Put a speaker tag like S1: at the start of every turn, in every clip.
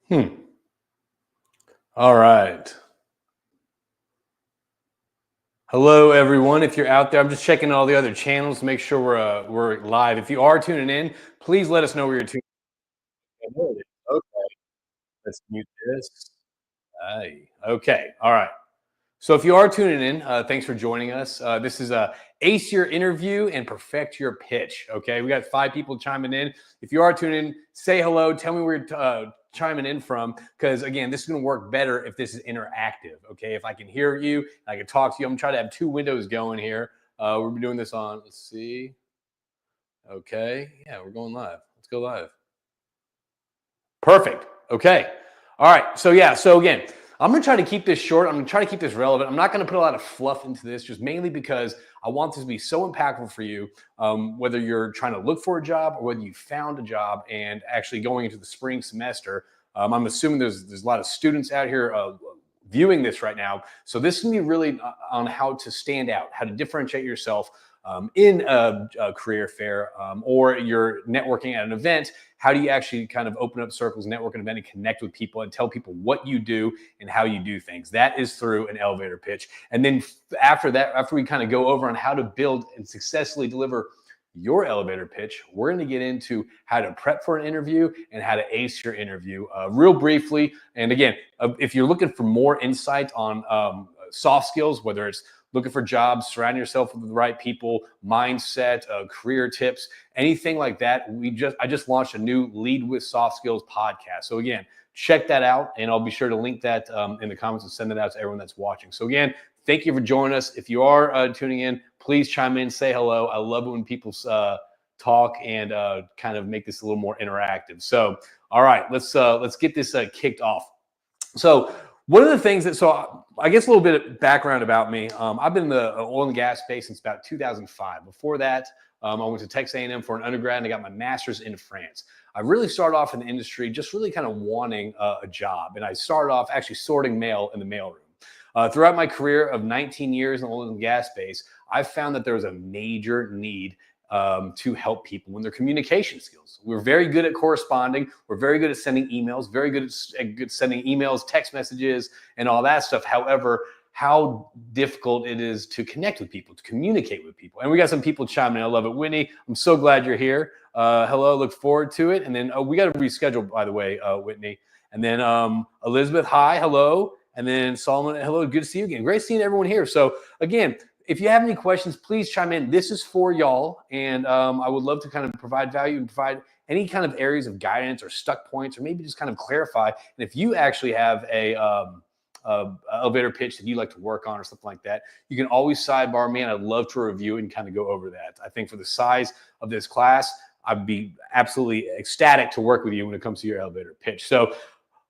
S1: Hmm. All right. Hello, everyone. If you're out there, I'm just checking all the other channels to make sure we're live. If you are tuning in, please let us know where you're tuning in. There it is. Okay, let's mute this. Aye. Okay. All right. So if you are tuning in, thanks for joining us. This is a ace your interview and perfect your pitch. Okay, we got 5 people chiming in. If you are tuning in, say hello. Tell me where you're chiming in from, because again, this is going to work better if this is interactive. Okay, if I can hear you, I can talk to you. I'm trying to have 2 windows going here. We're doing this on. Let's see. Okay, yeah, we're going live. Let's go live. Perfect. Okay. All right. So yeah. So again, I'm going to try to keep this short. I'm going to try to keep this relevant. I'm not going to put a lot of fluff into this, just mainly because I want this to be so impactful for you, whether you're trying to look for a job or whether you found a job and actually going into the spring semester. I'm assuming there's a lot of students out here viewing this right now. So this can be really on how to stand out, how to differentiate yourself in a career fair or you're networking at an event. How do you actually kind of open up circles, network an event, and connect with people and tell people what you do and how you do things? That is through an elevator pitch. And then after that, after we kind of go over on how to build and successfully deliver your elevator pitch, we're going to get into how to prep for an interview and how to ace your interview real briefly. And again, if you're looking for more insight on soft skills, whether it's looking for jobs, surround yourself with the right people, mindset, career tips, anything like that. I just launched a new Lead with Soft Skills podcast. So again, check that out, and I'll be sure to link that in the comments and send it out to everyone that's watching. So again, thank you for joining us. If you are tuning in, please chime in, say hello. I love it when people talk and kind of make this a little more interactive. So all right, let's get this kicked off. So one of the things I guess a little bit of background about me. I've been in the oil and gas space since about 2005. Before that, I went to Texas A&M for an undergrad and I got my master's in France. I really started off in the industry just really kind of wanting a job. And I started off actually sorting mail in the mailroom. Throughout my career of 19 years in the oil and gas space, I've found that there was a major need to help people in their communication skills. We're very good at corresponding. We're very good at sending emails, very good at sending emails, text messages, and all that stuff. However, how difficult it is to connect with people, to communicate with people. And we got some people chiming in. I love it. Whitney, I'm so glad you're here. Hello, look forward to it. And then we got to reschedule, by the way, Whitney. And then Elizabeth, hi, hello. And then Solomon, hello, good to see you again. Great seeing everyone here. So again, if you have any questions, please chime in. This is for y'all, and I would love to kind of provide value and provide any kind of areas of guidance or stuck points, or maybe just kind of clarify. And if you actually have a elevator pitch that you like to work on or something like that, you can always sidebar me, and I'd love to review and kind of go over that. I think for the size of this class, I'd be absolutely ecstatic to work with you when it comes to your elevator pitch. So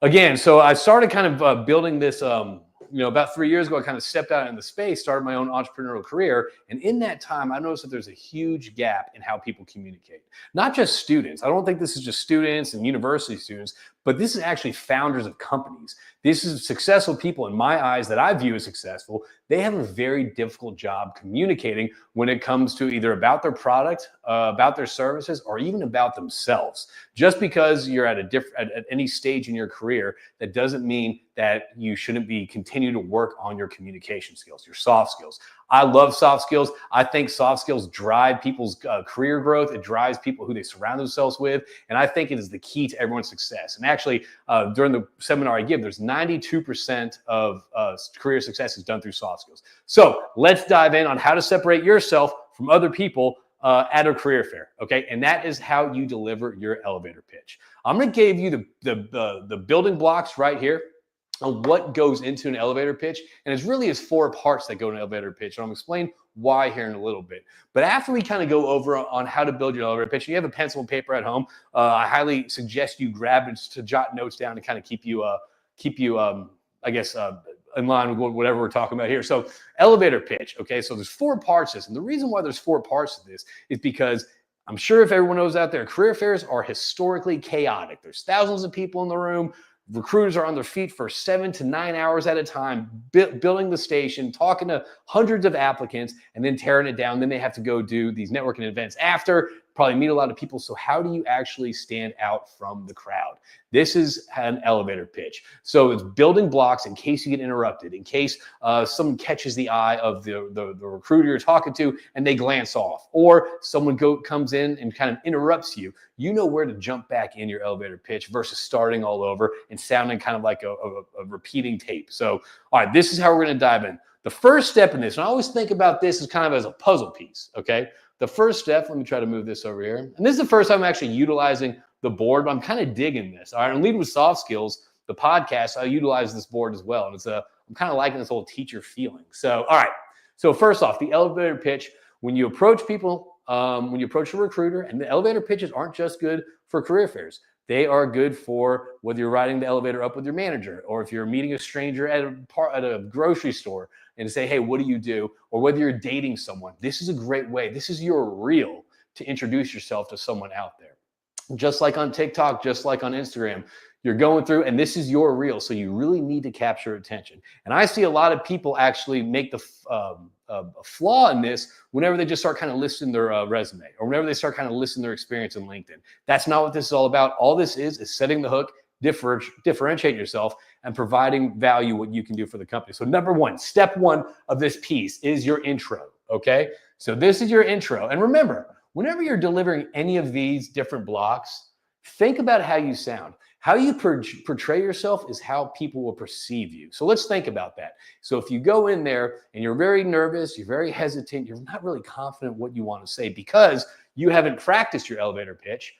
S1: again, so I started kind of building this about 3 years ago. I kind of stepped out in the space, started my own entrepreneurial career. And in that time, I noticed that there's a huge gap in how people communicate. Not just students. I don't think this is just students and university students, but this is actually founders of companies. This is successful people in my eyes that I view as successful. They have a very difficult job communicating when it comes to either about their product, about their services, or even about themselves. Just because you're at any stage in your career, that doesn't mean that you shouldn't be continue to work on your communication skills, your soft skills. I love soft skills. I think soft skills drive people's career growth. It drives people who they surround themselves with. And I think it is the key to everyone's success. And actually, during the seminar I give, there's 92% of career success is done through soft skills. So let's dive in on how to separate yourself from other people at a career fair. Okay. And that is how you deliver your elevator pitch. I'm going to give you the building blocks right here on what goes into an elevator pitch. And it's really 4 parts that go in an elevator pitch. And I'm going to explain why here in a little bit. But after we kind of go over on how to build your elevator pitch, and you have a pencil and paper at home, I highly suggest you grab it to jot notes down to kind of keep you in line with whatever we're talking about here. So elevator pitch. Okay. So there's 4 parts to this. And the reason why there's 4 parts to this is because I'm sure if everyone knows out there, career fairs are historically chaotic. There's thousands of people in the room. Recruiters are on their feet for 7 to 9 hours at a time, building the station, talking to hundreds of applicants, and then tearing it down. Then they have to go do these networking events after. probably meet a lot of people. So how do you actually stand out from the crowd? This is an elevator pitch. So it's building blocks in case you get interrupted, in case someone catches the eye of the recruiter you're talking to and they glance off, or someone comes in and kind of interrupts you. You know where to jump back in your elevator pitch versus starting all over and sounding kind of like a repeating tape. So, all right, this is how we're going to dive in. The first step in this, and I always think about this as kind of as a puzzle piece, okay? The first step, let me try to move this over here. And this is the first time I'm actually utilizing the board, but I'm kind of digging this. All right, and Lead with Soft Skills, the podcast, I utilize this board as well. And I'm kind of liking this whole teacher feeling. So, all right. So first off, the elevator pitch, when you approach people, when you approach a recruiter, and the elevator pitches aren't just good for career fairs. They are good for whether you're riding the elevator up with your manager, or if you're meeting a stranger at a grocery store and say, hey, what do you do? Or whether you're dating someone. This is a great way. This is your reel to introduce yourself to someone out there. Just like on TikTok, just like on Instagram, you're going through, and this is your reel. So you really need to capture attention. And I see a lot of people actually make the a flaw in this whenever they just start kind of listing their resume, or whenever they start kind of listing their experience in LinkedIn. That's not what this is all about. All this is setting the hook, differentiate yourself, and providing value, what you can do for the company. So number one, step one of this piece is your intro, okay? So this is your intro. And remember, whenever you're delivering any of these different blocks, think about how you sound. How you portray yourself is how people will perceive you. So let's think about that. So if you go in there and you're very nervous, you're very hesitant, you're not really confident what you want to say because you haven't practiced your elevator pitch,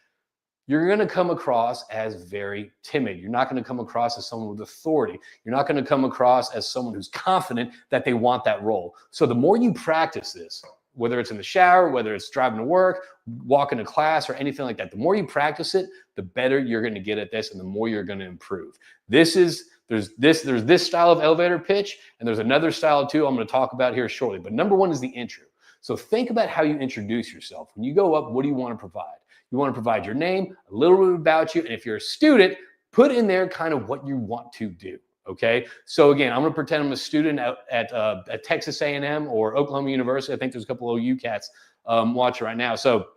S1: you're going to come across as very timid. You're not going to come across as someone with authority. You're not going to come across as someone who's confident that they want that role. So the more you practice this, whether it's in the shower, whether it's driving to work, walking to class, or anything like that, the more you practice it, the better you're going to get at this, and the more you're going to improve. There's this style of elevator pitch, and there's another style too I'm going to talk about here shortly. But number one is the intro. So think about how you introduce yourself. When you go up, what do you want to provide? You want to provide your name, a little bit about you, and if you're a student, put in there kind of what you want to do. Okay, so again, I'm going to pretend I'm a student at Texas A&M or Oklahoma University. I think there's a couple of OU cats watching right now. So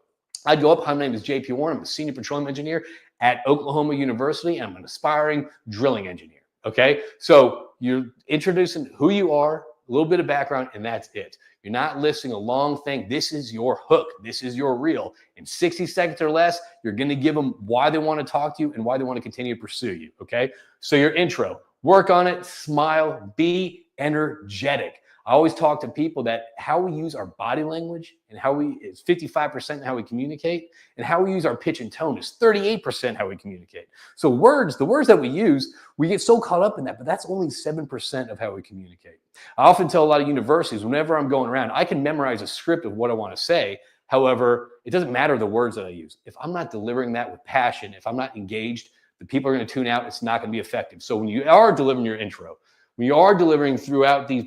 S1: I'd go up. Hi, my name is JP Warren. I'm a senior petroleum engineer at Oklahoma University, and I'm an aspiring drilling engineer. Okay, so you're introducing who you are, a little bit of background, and that's it. You're not listing a long thing. This is your hook. This is your reel. In 60 seconds or less, you're going to give them why they want to talk to you and why they want to continue to pursue you. Okay, so your intro. Work on it, smile, be energetic. I always talk to people that how we use our body language and is 55% how we communicate, and how we use our pitch and tone is 38% how we communicate. So the words that we use, we get so caught up in that, but that's only 7% of how we communicate. I often tell a lot of universities, whenever I'm going around, I can memorize a script of what I want to say. However, it doesn't matter the words that I use. If I'm not delivering that with passion, if I'm not engaged, the people are going to tune out. It's not going to be effective. So when you are delivering your intro, when you are delivering throughout these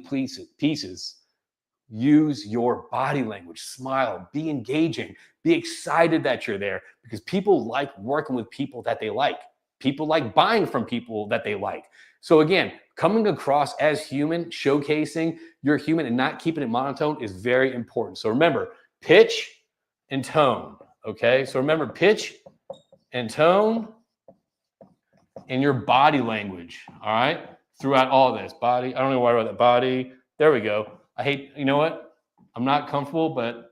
S1: pieces, use your body language, smile, be engaging, be excited that you're there, because people like working with people that they like. People like buying from people that they like. So again, coming across as human, showcasing you're human and not keeping it monotone is very important. So remember, pitch and tone, okay? So remember, pitch and tone and your body language, all right? Throughout all of this. Body, I don't know why I wrote that. Body, there we go. You know what? I'm not comfortable, but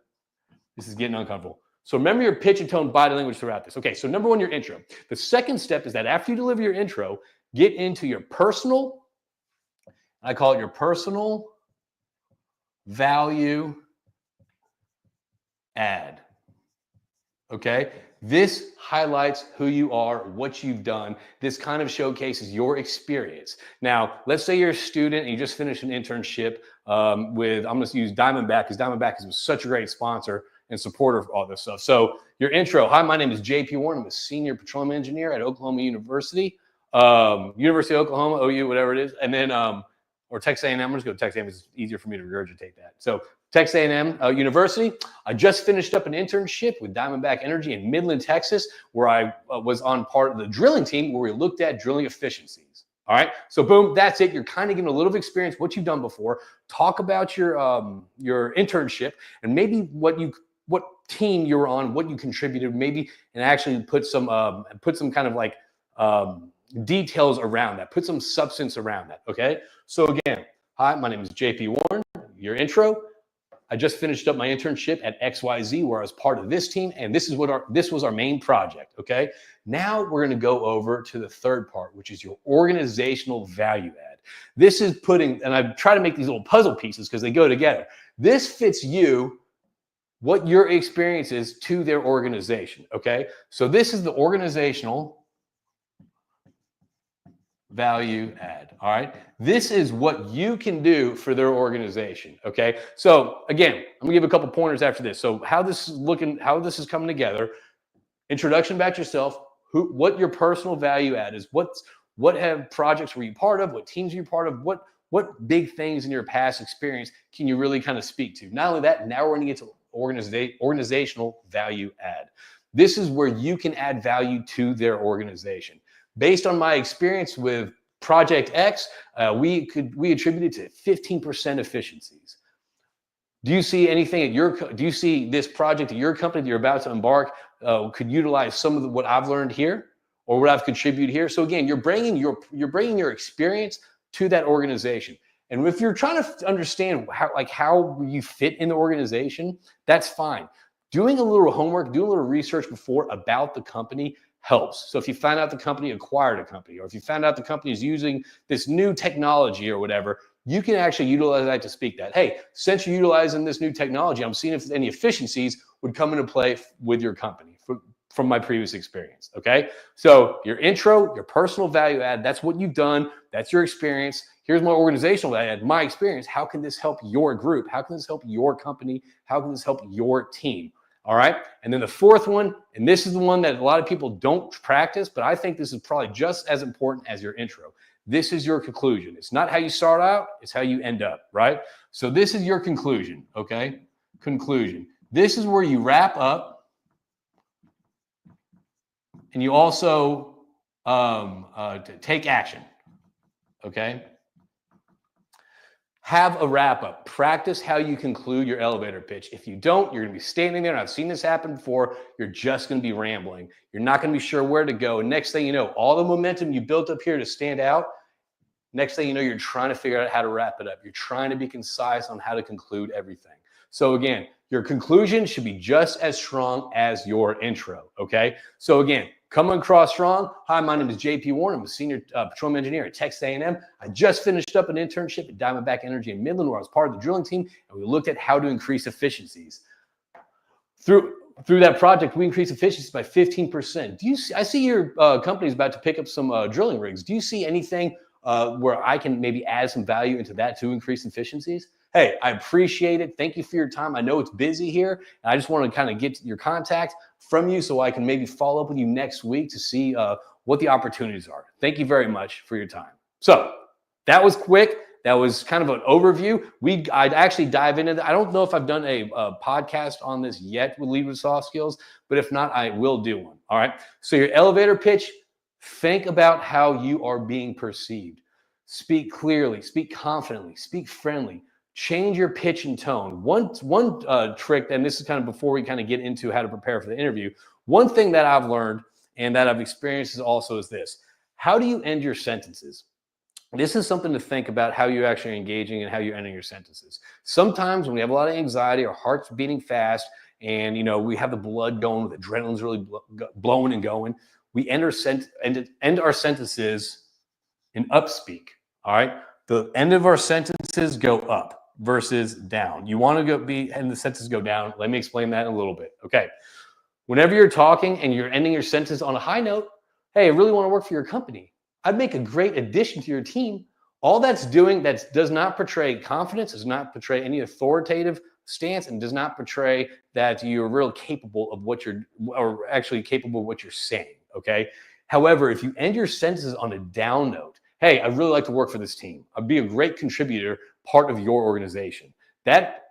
S1: this is getting uncomfortable. So remember your pitch and tone, body language throughout this. Okay, so number one, your intro. The second step is that after you deliver your intro, get into your personal, I call it your personal value add. Okay? This highlights who you are, what you've done. This kind of showcases your experience. Now, let's say you're a student and you just finished an internship I'm going to use Diamondback, because Diamondback is such a great sponsor and supporter of all this stuff. So your intro, hi, my name is JP Warren. I'm a senior petroleum engineer at Oklahoma University, University of Oklahoma, OU, whatever it is. And then, or Texas A&M, I'm just going to Texas A&M. It's easier for me to regurgitate that. So Texas A&M University. I just finished up an internship with Diamondback Energy in Midland, Texas, where I was on part of the drilling team where we looked at drilling efficiencies. All right, so boom, that's it. You're kind of getting a little bit of experience, what you've done before. Talk about your internship and maybe what you what team you were on, what you contributed, maybe, and actually put some kind of like details around that, put some substance around that. Okay. So again, hi, my name is JP Warren. Your intro. I just finished up my internship at XYZ, where I was part of this team, and this was our main project. Okay. Now we're going to go over to the third part, which is your organizational value add. This is putting, and I try to make these little puzzle pieces because they go together. This fits you, what your experience is to their organization. Okay. So this is the organizational value add. All right. This is what you can do for their organization. Okay. So again, I'm gonna give a couple pointers after this. So how this is looking, how this is coming together. Introduction about yourself, what your personal value add is, what have projects were you part of, what teams were you part of, what big things in your past experience can you really kind of speak to. Not only that, now we're going to get to organizational value add. This is where you can add value to their organization. Based on my experience with Project X, we attributed to 15% efficiencies. Do you see anything do you see this project at your company that you're about to embark could utilize some of what I've learned here or what I've contributed here? So again, you're bringing your experience to that organization. And if you're trying to understand how you fit in the organization, that's fine. Doing a little homework, doing a little research before about the company helps. So if you find out the company acquired a company, or if you found out the company is using this new technology or whatever, you can actually utilize that to speak that. Hey, since you're utilizing this new technology, I'm seeing if any efficiencies would come into play with your company from my previous experience. Okay. So your intro, your personal value add, that's what you've done. That's your experience. Here's my organizational value add, my experience. How can this help your group? How can this help your company? How can this help your team? All right. And then the fourth one, and this is the one that a lot of people don't practice, but I think this is probably just as important as your intro. This is your conclusion. It's not how you start out, it's how you end up, right? So this is your conclusion, okay? Conclusion. This is where you wrap up, and you also take action, okay? Have a wrap up. Practice how you conclude your elevator pitch. If you don't, you're going to be standing there, and I've seen this happen before. You're just going to be rambling. You're not going to be sure where to go. And next thing you know, all the momentum you built up here to stand out, next thing you know, you're trying to figure out how to wrap it up. You're trying to be concise on how to conclude everything. So again, your conclusion should be just as strong as your intro, okay? So again, coming across strong. Hi, my name is JP Warren. I'm a senior petroleum engineer at Texas A&M. I just finished up an internship at Diamondback Energy in Midland, where I was part of the drilling team, and we looked at how to increase efficiencies. Through that project, we increased efficiencies by 15%. I see your company's about to pick up some drilling rigs. Do you see anything where I can maybe add some value into that to increase efficiencies? Hey, I appreciate it. Thank you for your time. I know it's busy here, and I just want to kind of get your contact from you so I can maybe follow up with you next week to see what the opportunities are. Thank you very much for your time. So that was quick. That was kind of an overview. I'd actually dive into that. I don't know if I've done a podcast on this yet with Lead with Soft Skills, but if not, I will do one. All right. So your elevator pitch, think about how you are being perceived. Speak clearly, speak confidently, speak friendly. Change your pitch and tone. One trick, and this is kind of before we kind of get into how to prepare for the interview. One thing that I've learned and that I've experienced is also is this. How do you end your sentences? This is something to think about, how you're actually engaging and how you're ending your sentences. Sometimes when we have a lot of anxiety, our heart's beating fast, and we have the blood going, the adrenaline's really blowing and going, we end our sentences in upspeak. All right. The end of our sentences go up versus down. You want to and the sentences go down. Let me explain that in a little bit. Okay. Whenever you're talking and you're ending your sentence on a high note, hey, I really want to work for your company. I'd make a great addition to your team. All that's doing, that does not portray confidence, does not portray any authoritative stance, and does not portray that you're real capable of what you're saying. Okay. However, if you end your sentences on a down note, hey, I'd really like to work for this team. I'd be a great contributor, part of your organization. That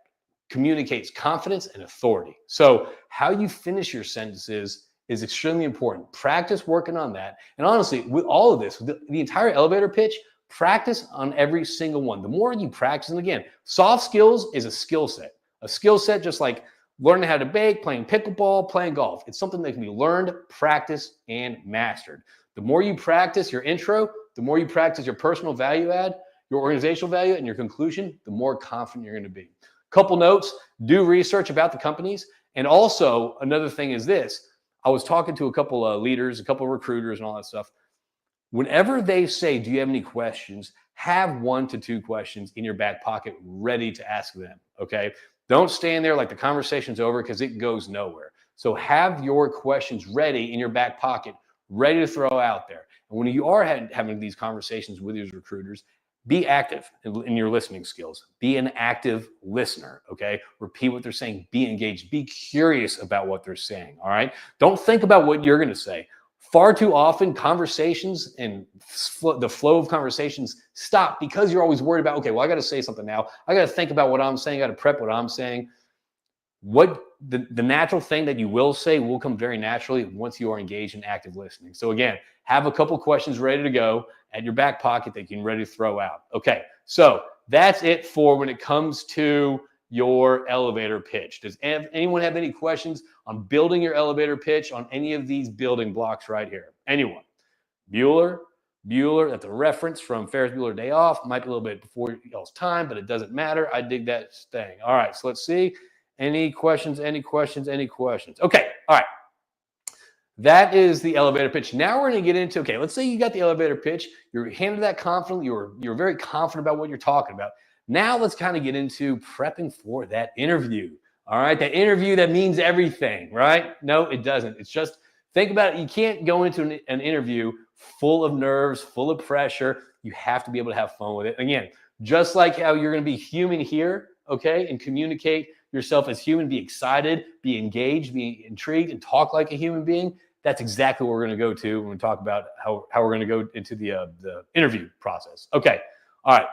S1: communicates confidence and authority. So how you finish your sentences is extremely important. Practice working on that. And honestly, with all of this, the entire elevator pitch, practice on every single one. The more you practice, and again, soft skills is a skill set. A skill set, just like learning how to bake, playing pickleball, playing golf. It's something that can be learned, practiced, and mastered. The more you practice your intro, the more you practice your personal value add, your organizational value, and your conclusion, the more confident you're going to be. Couple notes, do research about the companies. And also, another thing is this. I was talking to a couple of leaders, a couple of recruiters, and all that stuff. Whenever they say, do you have any questions? Have 1 to 2 questions in your back pocket ready to ask them, okay? Don't stand there like the conversation's over because it goes nowhere. So have your questions ready in your back pocket, ready to throw out there. And when you are having these conversations with these recruiters, be active in your listening skills. Be an active listener, okay? Repeat what they're saying. Be engaged. Be curious about what they're saying, all right? Don't think about what you're going to say. Far too often, conversations and the flow of conversations stop because you're always worried about, okay, well, I got to say something now. I got to think about what I'm saying. I got to prep what I'm saying. What the natural thing that you will say will come very naturally once you are engaged in active listening. So again, have a couple questions ready to go at your back pocket that you can ready to throw out. Okay, so that's it for when it comes to your elevator pitch. Does anyone have any questions on building your elevator pitch on any of these building blocks right here? Anyone? Bueller, that's a reference from Ferris Bueller Day Off. Might be a little bit before y'all's time, but it doesn't matter. I dig that thing. All right, so let's see. Any questions? Okay, all right. That is the elevator pitch. Now we're going to get into, okay, let's say you got the elevator pitch. You're handling that confidently. You're very confident about what you're talking about. Now let's kind of get into prepping for that interview. All right, that interview that means everything, right? No, it doesn't. It's just, think about it. You can't go into an interview full of nerves, full of pressure. You have to be able to have fun with it. Again, just like how you're going to be human here, okay, and communicate yourself as human, be excited, be engaged, be intrigued, and talk like a human being. That's exactly what we're going to go to when we talk about how we're going to go into the interview process. Okay, all right.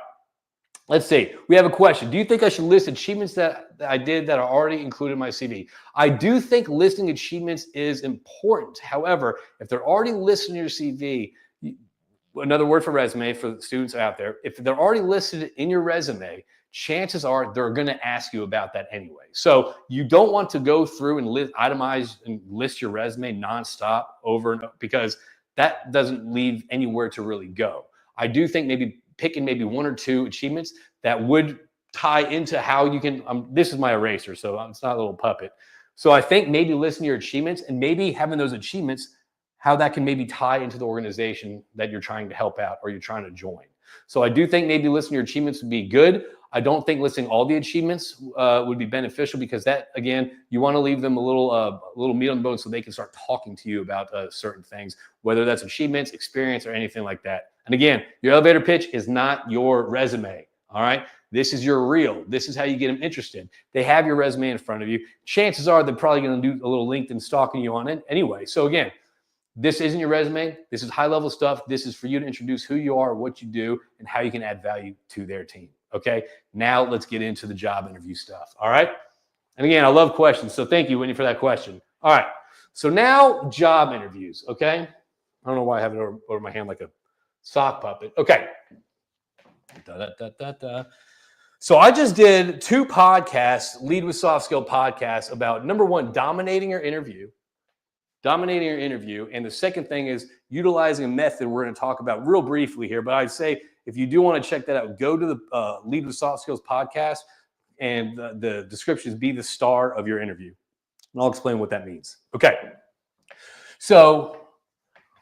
S1: Let's see. We have a question. Do you think I should list achievements that I did that are already included in my CV? I do think listing achievements is important. However, if they're already listed in your CV, another word for resume for the students out there, if they're already listed in your resume, chances are they're going to ask you about that anyway. So you don't want to go through and itemize and list your resume nonstop over and over, because that doesn't leave anywhere to really go. I do think maybe picking maybe 1 or 2 achievements that would tie into how you can, this is my eraser, so it's not a little puppet. So I think maybe listing your achievements and maybe having those achievements, how that can maybe tie into the organization that you're trying to help out or you're trying to join. So I do think maybe listing your achievements would be good. I don't think listing all the achievements would be beneficial, because that, again, you want to leave them a little meat on the bone so they can start talking to you about certain things, whether that's achievements, experience, or anything like that. And again, your elevator pitch is not your resume, all right? This is your reel. This is how you get them interested. They have your resume in front of you. Chances are they're probably going to do a little LinkedIn stalking you on it anyway. So again, this isn't your resume. This is high-level stuff. This is for you to introduce who you are, what you do, and how you can add value to their team, okay? Now let's get into the job interview stuff, all right? And again, I love questions, so thank you, Whitney, for that question. All right, so now job interviews, okay? I don't know why I have it over my hand like a sock puppet. Okay. So I just did 2 podcasts, Lead with Soft Skill podcasts, about number 1, dominating your interview. And the second thing is utilizing a method we're going to talk about real briefly here. But I'd say if you do want to check that out, go to the Lead with Soft Skills podcast, and the description is be the star of your interview. And I'll explain what that means. Okay. So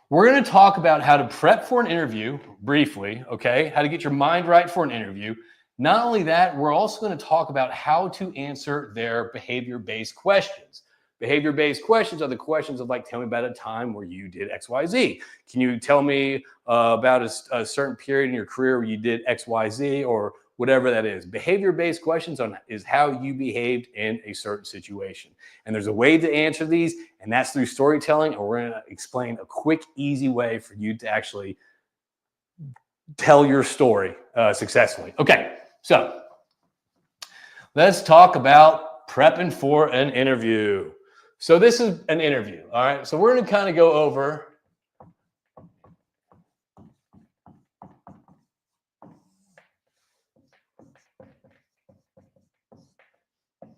S1: we're going to talk about how to prep for an interview briefly, okay? How to get your mind right for an interview. Not only that, we're also going to talk about how to answer their behavior-based questions. Behavior-based questions are the questions of, like, tell me about a time where you did X, Y, Z. Can you tell me about a certain period in your career where you did X, Y, Z, or whatever that is. Behavior-based questions is how you behaved in a certain situation. And there's a way to answer these, and that's through storytelling. And we're going to explain a quick, easy way for you to actually tell your story successfully. Okay, so let's talk about prepping for an interview. So this is an interview, all right? So we're going to kind of go over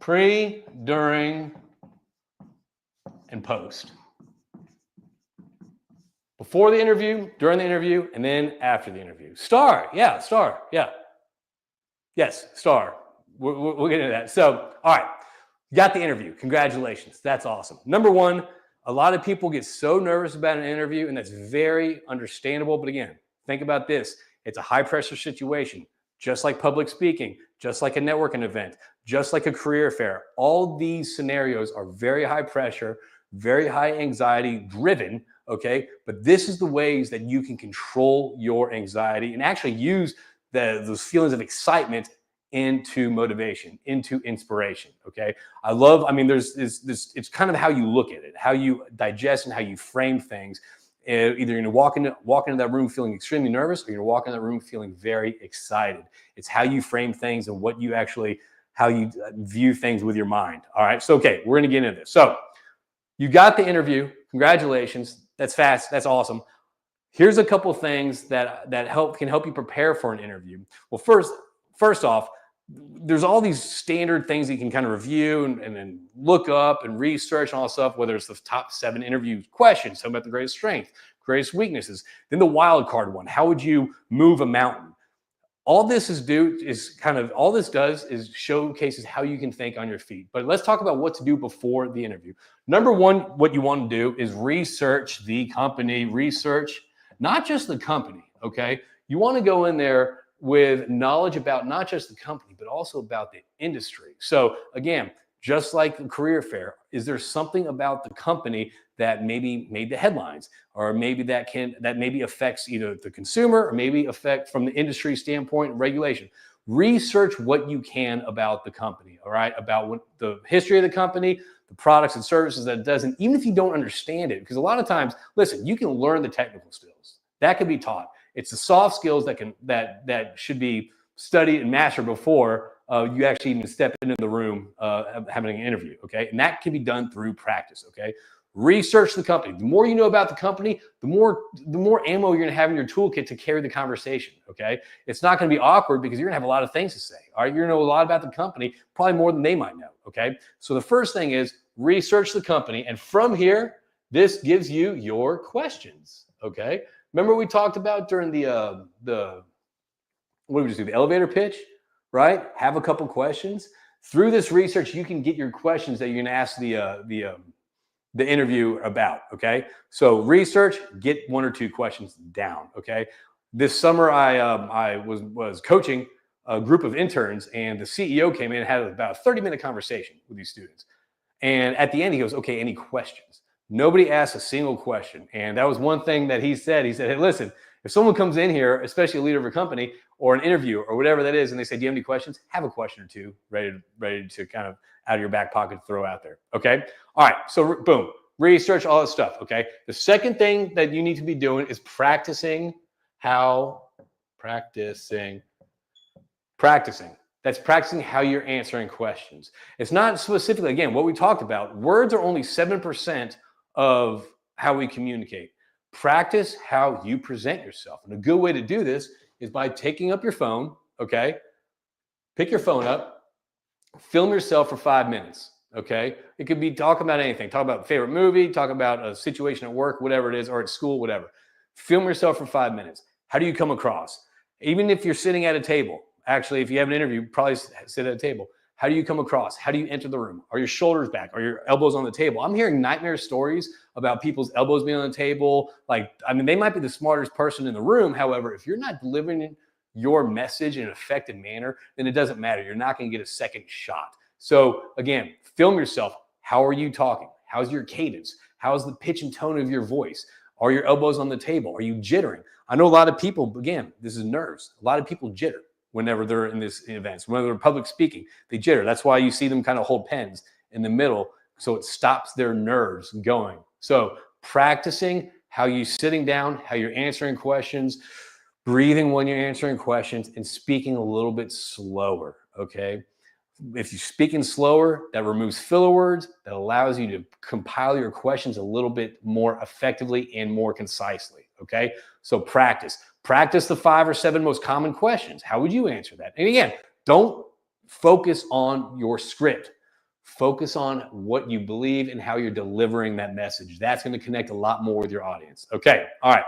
S1: Pre, during, and post. Before the interview, during the interview, and then after the interview. Star, yeah, star, yeah. Yes, star. We'll get into that. So, all right, you got the interview. Congratulations. That's awesome. Number one, a lot of people get so nervous about an interview, and that's very understandable. But again, think about this. It's a high pressure situation, just like public speaking, just like a networking event, just like a career fair. All these scenarios are very high pressure, very high anxiety driven, okay? But this is the ways that you can control your anxiety and actually use those feelings of excitement into motivation, into inspiration. Okay. I mean, there's this, it's kind of how you look at it, how you digest and how you frame things. Either you're going to walk into that room feeling extremely nervous, or you're going to walk in that room feeling very excited. It's how you frame things and what you actually, how you view things with your mind. All right. So, okay, we're going to get into this. So you got the interview. Congratulations. That's fast. That's awesome. Here's a couple things that can help you prepare for an interview. Well, first off, there's all these standard things that you can kind of review and then look up and research and all that stuff, whether it's the top 7 interview questions, something about the greatest strength, greatest weaknesses, then the wild card one, how would you move a mountain? All this does is showcases how you can think on your feet. But let's talk about what to do before the interview. Number one, what you want to do is research the company, research not just the company, okay? You want to go in there with knowledge about not just the company, but also about the industry. So again, just like the career fair, is there something about the company that maybe made the headlines, or maybe that maybe affects either the consumer or maybe affect from the industry standpoint, regulation? Research what you can about the company, all right? About what the history of the company, the products and services that it does, and even if you don't understand it, because a lot of times, listen, you can learn the technical skills. That can be taught. It's the soft skills that should be studied and mastered before you actually even step into the room having an interview, okay? And that can be done through practice, okay? Research the company. The more you know about the company, the more ammo you're going to have in your toolkit to carry the conversation, okay? It's not going to be awkward because you're going to have a lot of things to say, all right? You're going to know a lot about the company, probably more than they might know, okay? So the first thing is research the company, and from here, this gives you your questions, okay? Remember we talked about during the what did we just do? The elevator pitch, right? Have a couple questions. Through this research, you can get your questions that you're going to ask the interview about, okay? So research, get 1 or 2 questions down, okay? This summer, I was coaching a group of interns, and the CEO came in and had about a 30-minute conversation with these students. And at the end, he goes, okay, any questions? Nobody asked a single question. And that was one thing that he said. He said, hey, listen, if someone comes in here, especially a leader of a company or an interview or whatever that is, and they say, do you have any questions? Have a question or two ready to kind of out of your back pocket to throw out there, okay? All right, so boom, research all this stuff, okay? The second thing that you need to be doing is practicing. That's practicing how you're answering questions. It's not specifically, again, what we talked about. Words are only 7% of how we communicate. Practice how you present yourself. And a good way to do this is by taking up your phone, okay? Pick your phone up, film yourself for 5 minutes, okay? It could be talk about anything. Talk about a favorite movie, talk about a situation at work, whatever it is, or at school, whatever. Film yourself for 5 minutes. How do you come across? Even if you're sitting at a table, actually, if you have an interview, probably sit at a table. How do you come across? How do you enter the room? Are your shoulders back? Are your elbows on the table? I'm hearing nightmare stories about people's elbows being on the table. Like, I mean, they might be the smartest person in the room. However, if you're not delivering your message in an effective manner, then it doesn't matter. You're not going to get a second shot. So again, film yourself. How are you talking? How's your cadence? How's the pitch and tone of your voice? Are your elbows on the table? Are you jittering? I know a lot of people, again, this is nerves. A lot of people jitter whenever they're in this events, whenever they're public speaking, they jitter. That's why you see them kind of hold pens in the middle, so it stops their nerves going. So practicing how you're sitting down, how you're answering questions, breathing when you're answering questions, and speaking a little bit slower, okay? If you're speaking slower, that removes filler words, that allows you to compile your questions a little bit more effectively and more concisely, okay? So practice the 5 or 7 most common questions. How would you answer that? And again, don't focus on your script. Focus on what you believe and how you're delivering that message. That's going to connect a lot more with your audience. Okay. All right.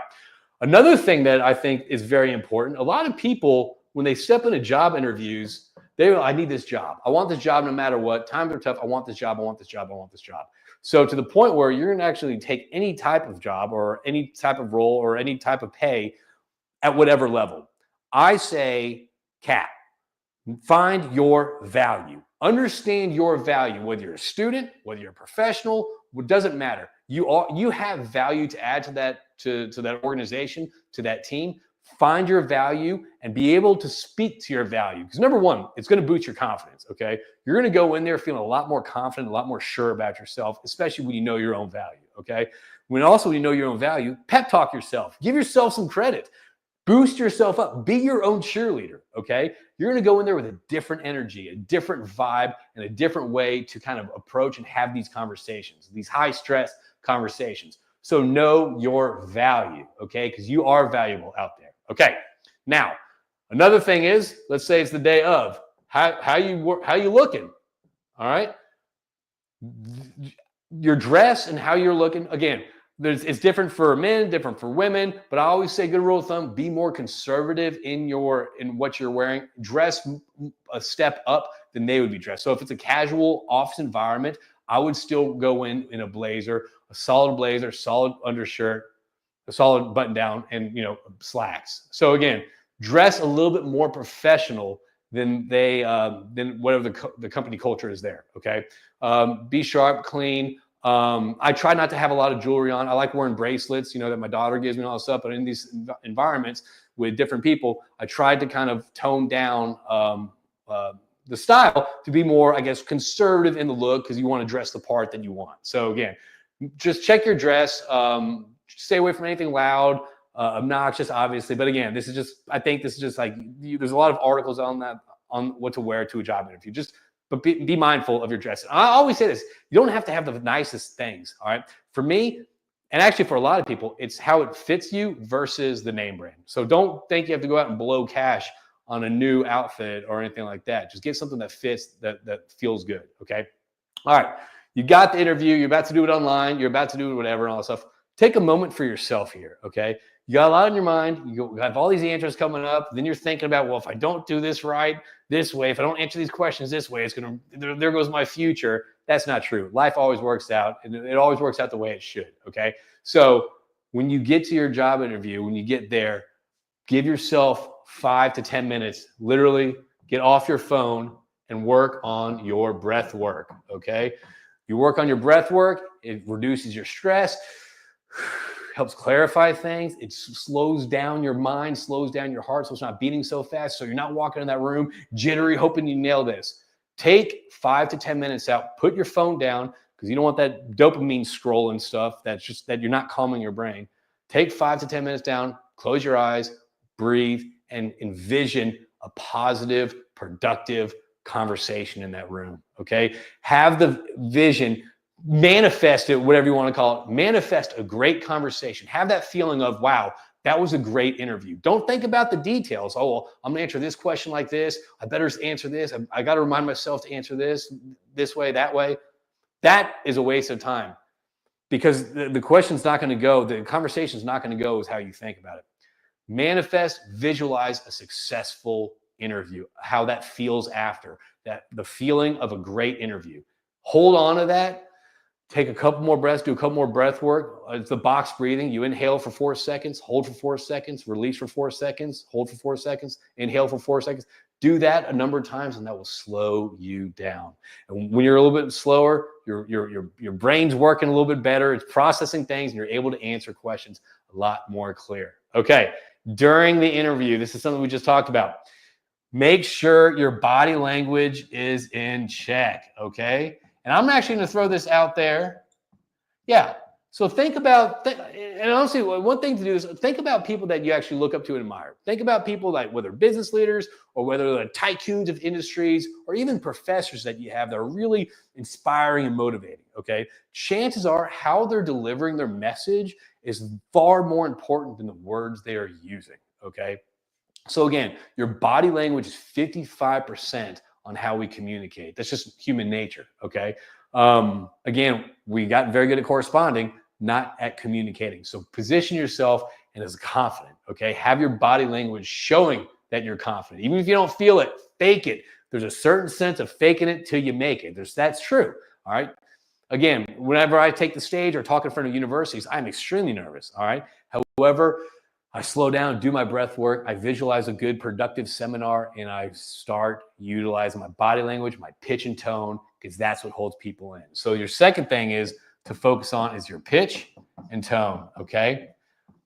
S1: Another thing that I think is very important, a lot of people, when they step into job interviews, I need this job. I want this job no matter what. Times are tough. I want this job. I want this job. I want this job. So to the point where you're going to actually take any type of job or any type of role or any type of pay at whatever level. I say, Kat, find your value. Understand your value, whether you're a student, whether you're a professional, it doesn't matter. You have value to add to that organization, to that team. Find your value and be able to speak to your value. Because number one, it's going to boost your confidence, okay? You're going to go in there feeling a lot more confident, a lot more sure about yourself, especially when you know your own value, okay? When you know your own value, pep talk yourself. Give yourself some credit. Boost yourself up. Be your own cheerleader, okay? You're going to go in there with a different energy, a different vibe, and a different way to kind of approach and have these conversations, these high-stress conversations. So know your value, okay? Because you are valuable out there. Okay. Now, another thing is, let's say it's the day of. How you looking? All right. Your dress and how you're looking. Again, it's different for men, different for women. But I always say, good rule of thumb: be more conservative in what you're wearing. Dress a step up than they would be dressed. So if it's a casual office environment, I would still go in a blazer, a solid undershirt, a solid button down, and slacks. So again, dress a little bit more professional than whatever the company culture is there. Okay, be sharp, clean. I try not to have a lot of jewelry on. I like wearing bracelets, that my daughter gives me and all this stuff. But in these environments with different people, I tried to kind of tone down the style to be more, I guess, conservative in the look, because you want to dress the part that you want. So again, just check your dress. Stay away from anything loud, obnoxious, obviously. But again, I think this is just like, there's a lot of articles on what to wear to a job interview. But be mindful of your dress. And I always say this: you don't have to have the nicest things. All right. For me, and actually for a lot of people, it's how it fits you versus the name brand. So don't think you have to go out and blow cash on a new outfit or anything like that. Just get something that fits, that feels good. Okay. All right. You got the interview. You're about to do it online. You're about to do whatever and all that stuff. Take a moment for yourself here, okay? You got a lot on your mind. You have all these answers coming up. Then you're thinking about, well, if I don't do this right this way, if I don't answer these questions this way, there goes my future. That's not true. Life always works out, and it always works out the way it should, okay? So when you get to your job interview, when you get there, give yourself 5 to 10 minutes. Literally get off your phone and work on your breath work, okay? You work on your breath work, it reduces your stress, helps clarify things. It slows down your mind, slows down your heart, so it's not beating so fast. So you're not walking in that room jittery, hoping you nail this. Take 5 to 10 minutes out. Put your phone down, because you don't want that dopamine scroll and stuff that you're not calming your brain. Take 5 to 10 minutes down, close your eyes, breathe, and envision a positive, productive conversation in that room, okay? Have the vision, manifest it, whatever you want to call it. Manifest a great conversation. Have that feeling of, wow, that was a great interview. Don't think about the details. Oh, well, I'm going to answer this question like this. I better answer this. I got to remind myself to answer this way, that way. That is a waste of time, because the question's not going to go, the conversation's not going to go as how you think about it. Manifest, visualize a successful interview, how that feels after, the feeling of a great interview. Hold on to that. Take a couple more breaths, do a couple more breath work. It's the box breathing. You inhale for 4 seconds, hold for 4 seconds, release for 4 seconds, hold for 4 seconds, inhale for 4 seconds. Do that a number of times, and that will slow you down. And when you're a little bit slower, your brain's working a little bit better. It's processing things, and you're able to answer questions a lot more clear. Okay, during the interview, this is something we just talked about. Make sure your body language is in check, okay? And I'm actually going to throw this out there. Yeah. So think about, and honestly, one thing to do is think about people that you actually look up to and admire. Think about people like whether business leaders or whether they're tycoons of industries or even professors that you have that are really inspiring and motivating, okay? Chances are how they're delivering their message is far more important than the words they are using, okay? So again, your body language is 55% on how we communicate. That's just human nature, okay? Again, we got very good at corresponding, not at communicating. So position yourself and as confident, okay? Have your body language showing that you're confident. Even if you don't feel it, fake it. There's a certain sense of faking it till you make it. That's true, all right? Again, whenever I take the stage or talk in front of universities, I'm extremely nervous, all right? However, I slow down, do my breath work, I visualize a good productive seminar, and I start utilizing my body language, my pitch and tone, because that's what holds people in. So your second thing is to focus on is your pitch and tone, okay?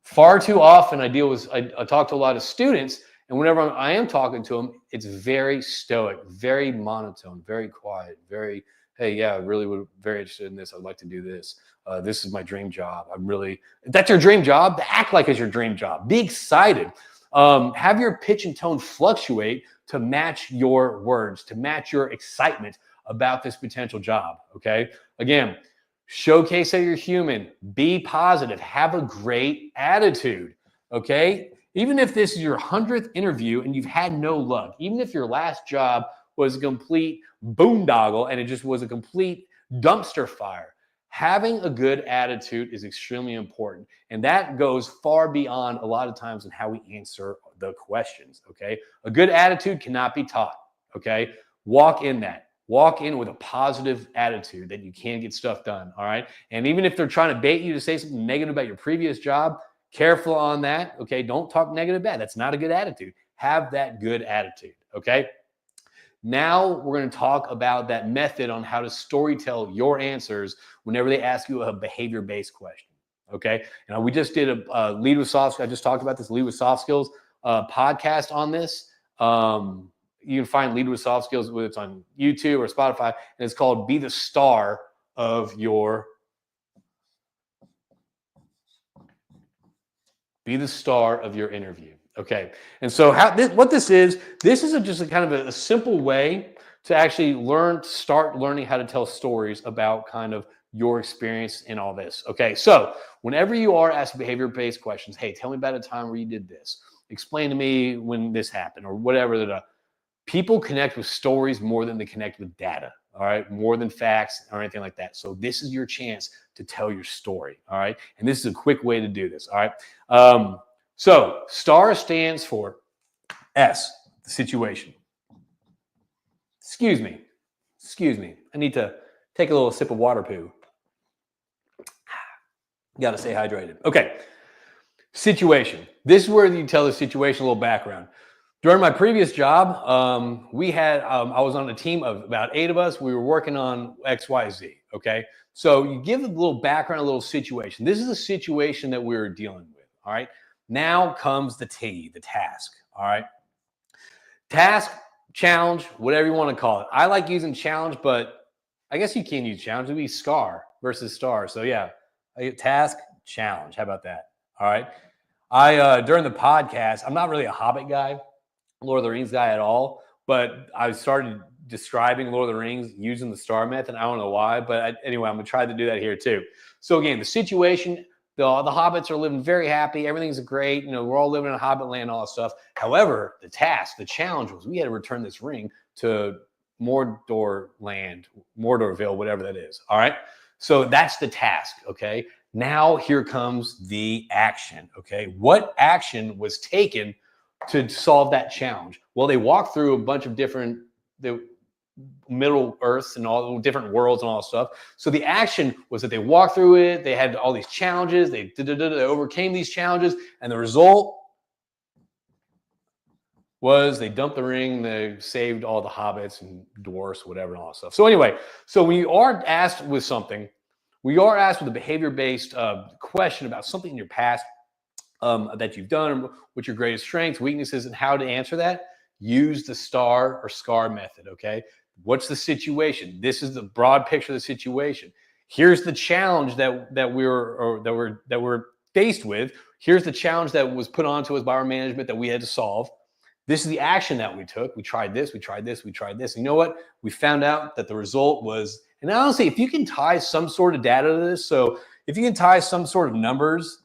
S1: Far too often I talk to a lot of students, and whenever I am talking to them, it's very stoic, very monotone, very quiet, very, hey, yeah, I really would very interested in this. I'd like to do this. This is my dream job. That's your dream job? Act like it's your dream job. Be excited. Have your pitch and tone fluctuate to match your words, to match your excitement about this potential job, okay? Again, showcase that you're human. Be positive. Have a great attitude, okay? Even if this is your 100th interview and you've had no luck, even if your last job was a complete boondoggle and it just was a complete dumpster fire, having a good attitude is extremely important. And that goes far beyond a lot of times in how we answer the questions, okay? A good attitude cannot be taught, okay? Walk in that. Walk in with a positive attitude that you can get stuff done, all right? And even if they're trying to bait you to say something negative about your previous job, careful on that, okay? Don't talk negative bad. That's not a good attitude. Have that good attitude, okay? Now we're going to talk about that method on how to storytell your answers whenever they ask you a behavior-based question, okay? And we just did a Lead with Soft Skills. I just talked about this Lead with Soft Skills podcast on this. You can find Lead with Soft Skills, whether it's on YouTube or Spotify, and it's called Be the Star of Your interview. Okay, and so what this is just a kind of a simple way to actually start learning how to tell stories about kind of your experience in all this. Okay, so whenever you are asked behavior-based questions, hey, tell me about a time where you did this. Explain to me when this happened or whatever. People connect with stories more than they connect with data, all right? More than facts or anything like that. So this is your chance to tell your story, all right? And this is a quick way to do this, all right? So STAR stands for S, the situation. Excuse me. I need to take a little sip of water poo. Got to stay hydrated. Okay, situation. This is where you tell the situation, a little background. During my previous job, I was on a team of about 8 of us. We were working on XYZ, okay? So you give a little background, a little situation. This is a situation that we were dealing with, all right? Now comes the task, all right? Task, challenge, whatever you want to call it. I like using challenge, but I guess you can use challenge. It would be SCAR versus STAR. So yeah, task, challenge. How about that? All right. During the podcast, I'm not really a Hobbit guy, Lord of the Rings guy at all, but I started describing Lord of the Rings using the STAR method. I don't know why, but anyway, I'm going to try to do that here too. So again, the situation, the hobbits are living very happy. Everything's great. You know, we're all living in a hobbit land, all that stuff. However, the challenge was we had to return this ring to Mordor land, Mordorville, whatever that is. All right. So that's the task. Okay. Now here comes the action. Okay. What action was taken to solve that challenge? Well, they walked through a bunch of the Middle Earths and all the different worlds and all that stuff. So the action was that they walked through it. They had all these challenges. They overcame these challenges. And the result was they dumped the ring. They saved all the hobbits and dwarfs, whatever, and all that stuff. So anyway, so when you are asked with something, we are asked with a behavior-based question about something in your past that you've done, what's your greatest strengths, weaknesses, and how to answer that, use the STAR or SCAR method, okay? What's the situation? This is the broad picture of the situation. Here's the challenge that we're faced with. Here's the challenge that was put onto us by our management that we had to solve. This is the action that we took. We tried this, we tried this, we tried this. And you know what? We found out that the result was, and honestly, if you can tie some sort of data to this, so if you can tie some sort of numbers,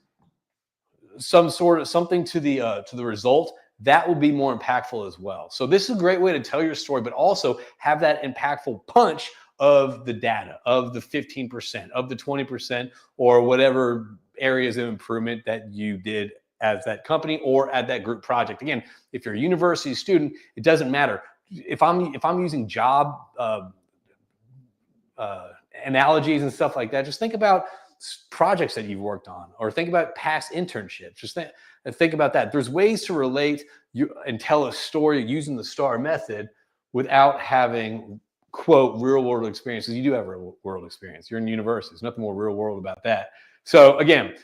S1: something to the result, that will be more impactful as well. So this is a great way to tell your story, but also have that impactful punch of the data, of the 15%, of the 20%, or whatever areas of improvement that you did as that company or at that group project. Again, if you're a university student, it doesn't matter. If I'm using job analogies and stuff like that, just think about projects that you've worked on, or think about past internships. Just think about that. There's ways to relate and tell a story using the STAR method without having, quote, real world experience, because you do have real world experience. You're in university. There's nothing more real world about that. So again,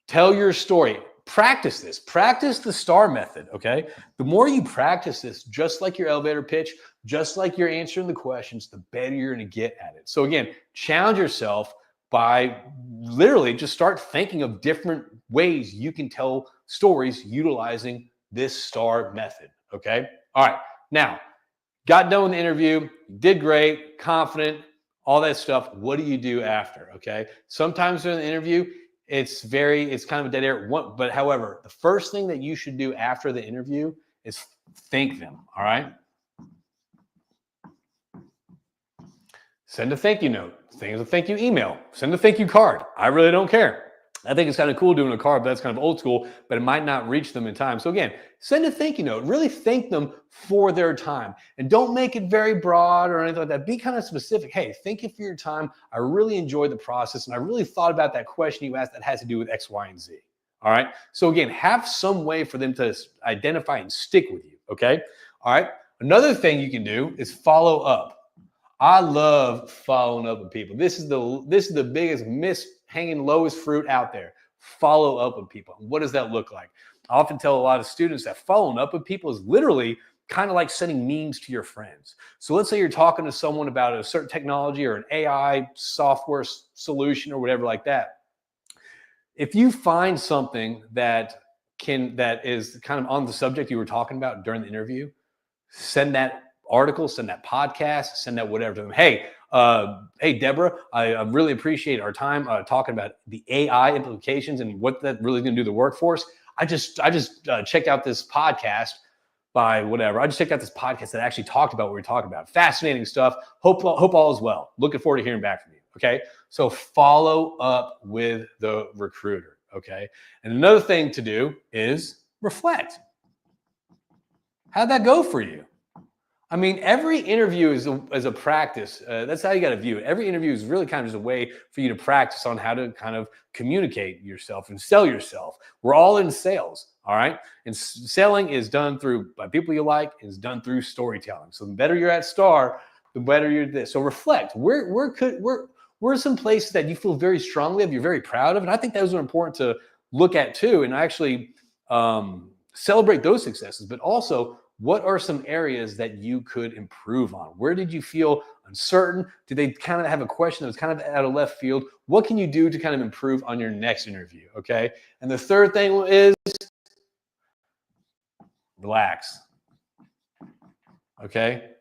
S1: tell your story. Practice this. Practice the STAR method, okay? The more you practice this, just like your elevator pitch, just like you're answering the questions, the better you're going to get at it. So again, challenge yourself by literally just start thinking of different ways you can tell stories utilizing this STAR method, okay? All right, now, got done with the interview, did great, confident, all that stuff. What do you do after, okay? Sometimes during the interview, it's kind of a dead air. But however, the first thing that you should do after the interview is thank them, all right? Send a thank you note, send a thank you email, send a thank you card. I really don't care. I think it's kind of cool doing a card, but that's kind of old school, but it might not reach them in time. So again, send a thank you note. Really thank them for their time. And don't make it very broad or anything like that. Be kind of specific. Hey, thank you for your time. I really enjoyed the process, and I really thought about that question you asked that has to do with X, Y, and Z. All right? So again, have some way for them to identify and stick with you, okay? All right? Another thing you can do is follow up. I love following up with people. This is the biggest hanging lowest fruit out there. Follow up with people. What does that look like? I often tell a lot of students that following up with people is literally kind of like sending memes to your friends. So let's say you're talking to someone about a certain technology or an AI software solution or whatever like that. If you find something that is kind of on the subject you were talking about during the interview, send that article, send that podcast, send that whatever to them. Hey, Deborah, I really appreciate our time talking about the AI implications and what that really is going to do to the workforce. I just checked out this podcast by whatever. I just checked out this podcast that actually talked about what we're talking about. Fascinating stuff. Hope all is well. Looking forward to hearing back from you. Okay. So follow up with the recruiter. Okay. And another thing to do is reflect. How'd that go for you? I mean, every interview is a practice. That's how you got to view it. Every interview is really kind of just a way for you to practice on how to kind of communicate yourself and sell yourself. We're all in sales, all right? And selling is done by people you like, and is done through storytelling. So the better you're at STAR, the better you're at this. So reflect. Where are some places that you feel very strongly of, you're very proud of? And I think those are important to look at too, and actually celebrate those successes, but also, what are some areas that you could improve on? Where did you feel uncertain? Did they kind of have a question that was kind of out of left field? What can you do to kind of improve on your next interview, okay? And the third thing is relax, okay?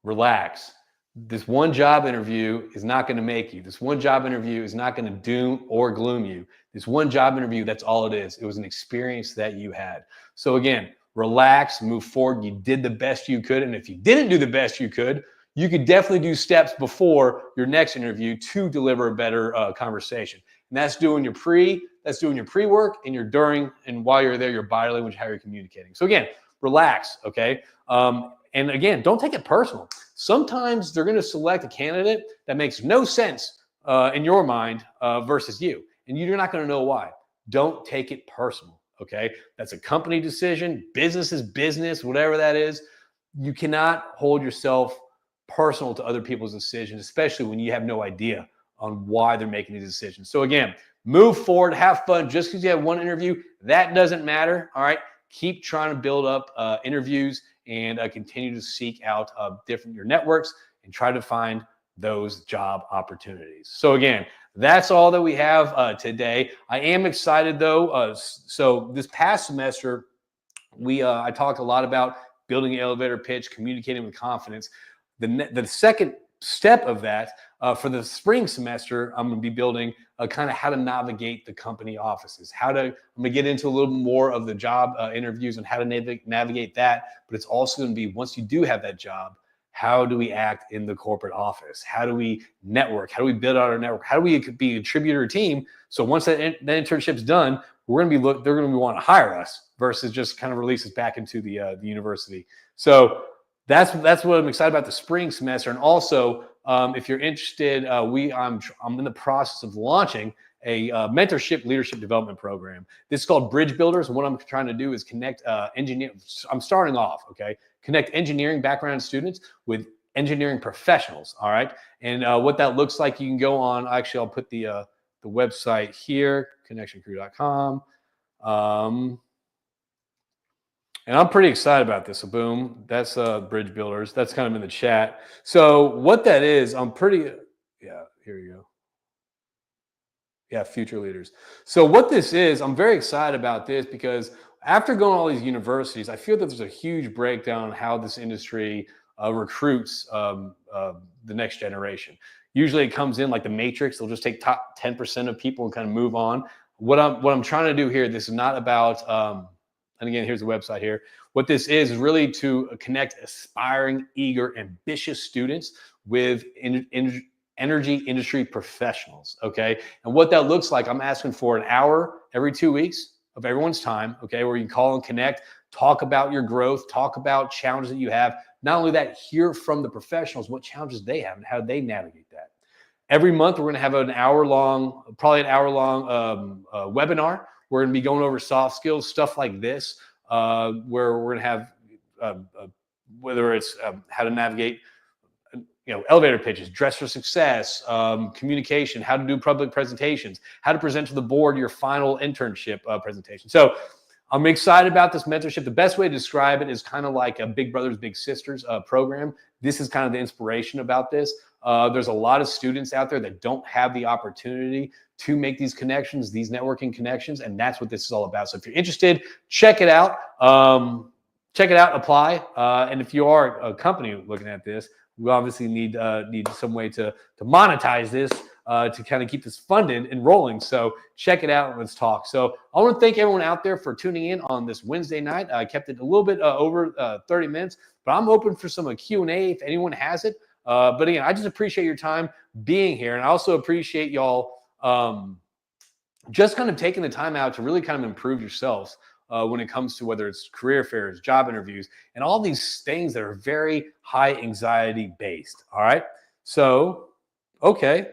S1: Relax. This one job interview is not going to make you. This one job interview is not going to doom or gloom you. This one job interview, that's all it is. It was an experience that you had. So again, relax, move forward. You did the best you could. And if you didn't do the best you could definitely do steps before your next interview to deliver a better conversation. And that's doing your pre-work, and your during, and while you're there, your body language, how you're communicating. So again, relax, okay? And again, don't take it personal. Sometimes they're going to select a candidate that makes no sense in your mind versus you. And you're not going to know why. Don't take it personal. Okay, that's a company decision. Business is business, whatever that is. You cannot hold yourself personal to other people's decisions, especially when you have no idea on why they're making these decisions. So again, move forward, have fun. Just because you have one interview, that doesn't matter. All right, keep trying to build up interviews and continue to seek out your networks and try to find those job opportunities. So again, that's all that we have today. I am excited though. So this past semester, I talked a lot about building an elevator pitch, communicating with confidence. The second step of that, for the spring semester, I'm going to be building kind of how to navigate the company offices. I'm going to get into a little more of the job interviews and how to navigate that. But it's also going to be, once you do have that job, how do we act in the corporate office? How do we network? How do we build out our network? How do we be a contributor team? So once that internship's done, they're going to be wanting to hire us versus just kind of release us back into the university. So that's what I'm excited about the spring semester. And also, if you're interested, I'm in the process of launching a mentorship leadership development program. This is called Bridge Builders. And what I'm trying to do is connect I'm starting off, okay? Connect engineering background students with engineering professionals, all right? And what that looks like, you can go on, actually, I'll put the website here, connectioncrew.com. And I'm pretty excited about this. So boom, that's Bridge Builders. That's kind of in the chat. So what that is, here you go. Yeah, future leaders. So what this is, I'm very excited about this because after going to all these universities, I feel that there's a huge breakdown on how this industry recruits the next generation. Usually it comes in like the Matrix. They'll just take top 10% of people and kind of move on. What I'm trying to do here, this is not about, and again, here's the website here. What this is really to connect aspiring, eager, ambitious students with energy industry professionals, okay? And what that looks like, I'm asking for an hour every 2 weeks of everyone's time, okay, where you can call and connect, talk about your growth, talk about challenges that you have. Not only that, hear from the professionals what challenges they have and how they navigate that. Every month, we're going to have probably an hour-long webinar. We're going to be going over soft skills, stuff like this, where we're going to have whether it's how to navigate elevator pitches, dress for success, communication, how to do public presentations, how to present to the board your final internship presentation. So I'm excited about this mentorship. The best way to describe it is kind of like a Big Brothers Big Sisters program. This is kind of the inspiration about this. There's a lot of students out there that don't have the opportunity to make these connections, these networking connections, and that's what this is all about. So if you're interested, check it out. Apply. And if you are a company looking at this, we obviously need some way to monetize this to kind of keep this funded and rolling. So check it out and let's talk. So I want to thank everyone out there for tuning in on this Wednesday night. I kept it a little bit over 30 minutes, but I'm open for some Q&A if anyone has it. But again, I just appreciate your time being here. And I also appreciate y'all just kind of taking the time out to really kind of improve yourselves when it comes to whether it's career fairs, job interviews, and all these things that are very high anxiety based. All right. So, okay.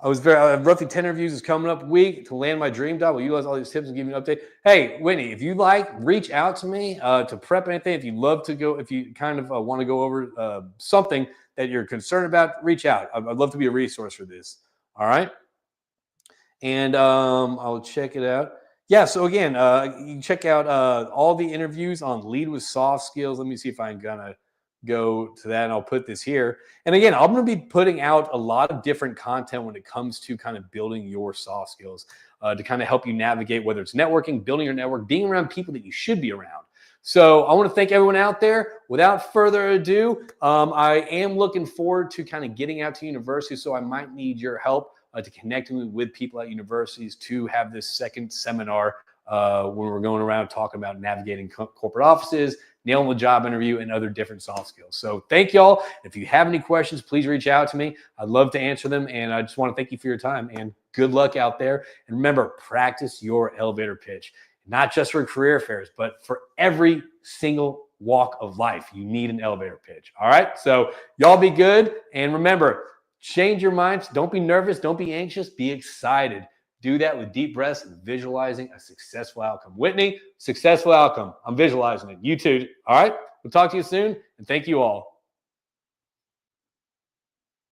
S1: I have roughly 10 interviews is coming up a week to land my dream job. We'll utilize all these tips and give you an update. Hey, Whitney, if you like, reach out to me to prep anything. If you love to go, if you kind of want to go over something that you're concerned about, reach out. I'd love to be a resource for this. All right. And I'll check it out. Yeah. So again, you can check out all the interviews on Lead with Soft Skills. Let me see if I'm gonna go to that, and I'll put this here. And again, I'm going to be putting out a lot of different content when it comes to kind of building your soft skills to kind of help you navigate, whether it's networking, building your network, being around people that you should be around. So I want to thank everyone out there. Without further ado, I am looking forward to kind of getting out to university. So I might need your help to connect me with people at universities to have this second seminar when we're going around talking about navigating corporate offices, nailing the job interview, and other different soft skills. So thank y'all. If you have any questions, please reach out to me. I'd love to answer them. And I just want to thank you for your time and good luck out there. And remember, practice your elevator pitch, not just for career fairs, but for every single walk of life. You need an elevator pitch. All right. So y'all be good. And remember, change your minds. Don't be nervous. Don't be anxious. Be excited. Do that with deep breaths and visualizing a successful outcome. Whitney, successful outcome. I'm visualizing it. You too. All right. We'll talk to you soon. And thank you all.